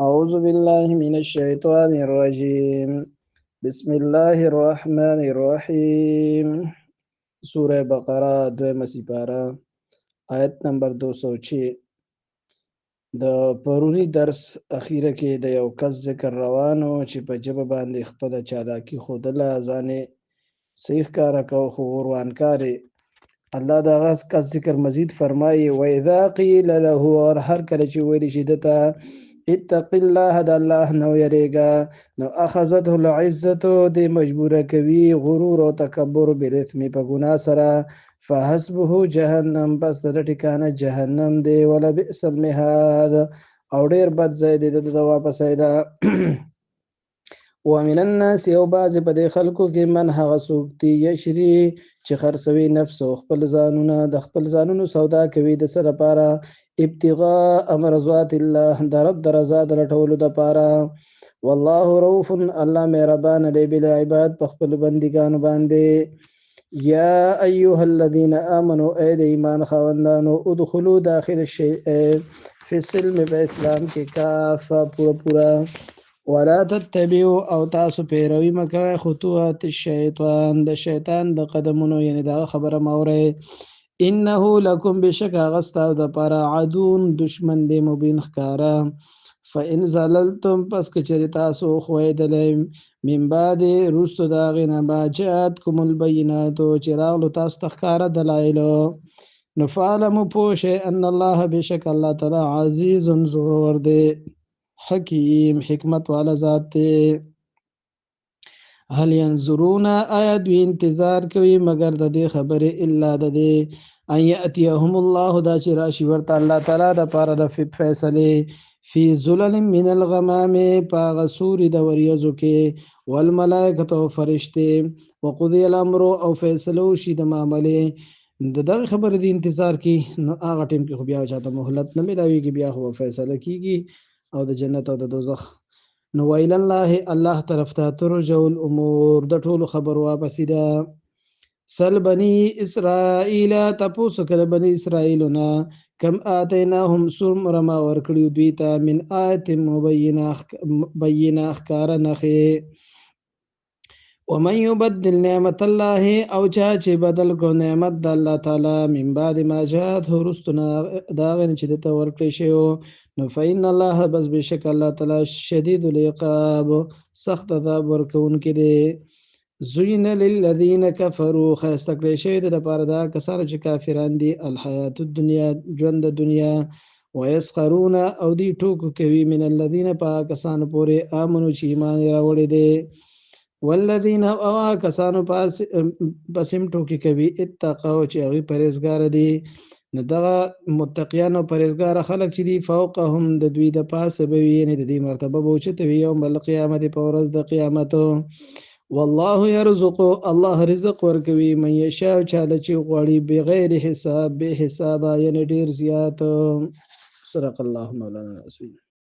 أعوذ بالله من الشيطان الرجيم. بسم الله الرحمن الرحيم. سورة بقرة دویمه سپاره آیت نمبر 206. د پرونی درس اخیره کې د یو کس ذکر روانو چې په ژبه باندې خپله چالاکي ښودله، ځان یې صحیح ښکاره کو خو غوروانکارې. الله د هغه کس ذکر مزید فرمایي وَإِذَا قِيلَ لَهُ، اور هر کله چې ویلی شي ده ته اتق الله، د الله نه ویریږه، نو اخذته العزة، دې مجبوره کوي غرور او تکبر بالاثم، په ګناه سره، فحسبه جهنم، پس د ده ټکانه جهنم دی، ولبئس المهاد، او ډېر بد ځای دی د واپسۍ ده. ومن الناس، یو بعضې په دې خلکو کې من هغه څوک دي یشري چې خرڅوي نفس او خپل ځانونه، د خپل ځانونو سودا کوي د څه لپاره؟ ابتغاء مرضات الله، د رب د رضا د لټولو دپاره. والله رؤوف، الله مهربان دی بالعباد، په خپلو بندګانو باندې. یا ایها الذین آمنوا، ای د ایمان خاوندانو، ادخلوا داخل شئ فی السلم، په اسلام کې کافه پوره ولا تتبعوا، او تاسو پیروي مه کوئ خطوات الشیطان، د شیطان د قدمونو، یعنی دغه خبره مه اورئ. انه لکم، بشک هغه ستاسو دپاره عدون، دشمن دی مبین ښکاره. فإن زللتم، پس که چېرې تاسو ښویېدلی، من بعد، وروستو د هغې نه، ما جاءتکم البیناتو، چې راغلو تاسو ته ښکاره دلایلو، نو فاعلموا، پوه شئ، ان الله، بشک الله تعالی عزیز زورور دی، حکیم، حکمت والا ذات دی. هل ينظرون، آیا دوی انتظار کوي مگر د دې خبرې، الا د دې ان یأتیهم الله، دا چې راشي ورته الله تعالی د پاره د فیصلې، فی ظلل من الغمام، په هغه سوري د وریځو کې، والملائکة، او فرشتې، وقضی الامر، او فیصله وشي د معاملې د دغه خبرې د انتظار کې، نو هغه ټیم کې خو بیا چاته مهلت نه میلاویږي، بیا خو فیصله کیږي او د جنت او د دوزخ. نو ویل الله، الله طرف ته ترجع الامور، د ټولو خبر واپسې ده. سل بني اسرائیل، تپوسو کله بني اسرائیلونه، کم آتیناهم، څومره ما ورکړي دوی ته، من آیت مبینه ښکاره نښې. ومن یبدل نعمت الله، او چا چې بدل کو نعمت د الله تعالی، من بعد ما جاءته، وروستو د هغې نه چې ده ته ورکړی شوی، نو فإن الله، بس بشک الله تعالی شدید العقاب، سخت عذاب ورکوونکی دی. زین للذین کفروا، ښایسته کړی شوی دی دپاره د هغه کسانو چې کافران دي، الحیات الدنیا، ژوند د دنیا، ویسخرون، او دوی ټوکو کوي، من الذین، په هغه کسانو پورې، آمنو چې ایمان یې راوړی دی، والذین، او هغه کسانو پسې هم ټوکې کوي، اتقوا، چې هغوی پرهېزګاره دي. نو دغه متقیان او پرهېزګاره خلک چې دي، فوقهم، د دوی د پاسه به وي، یعنې د دوی مرتبه به اوچته وي، یوم القیامت، په ورځ د قیامت. والله یرزق، الله رزق ورکوي، من یشاء، چاله چې غواړي، بغیر حساب، بې حسابه، یعنې ډېر زیات. صدق الله مولانا العظیم.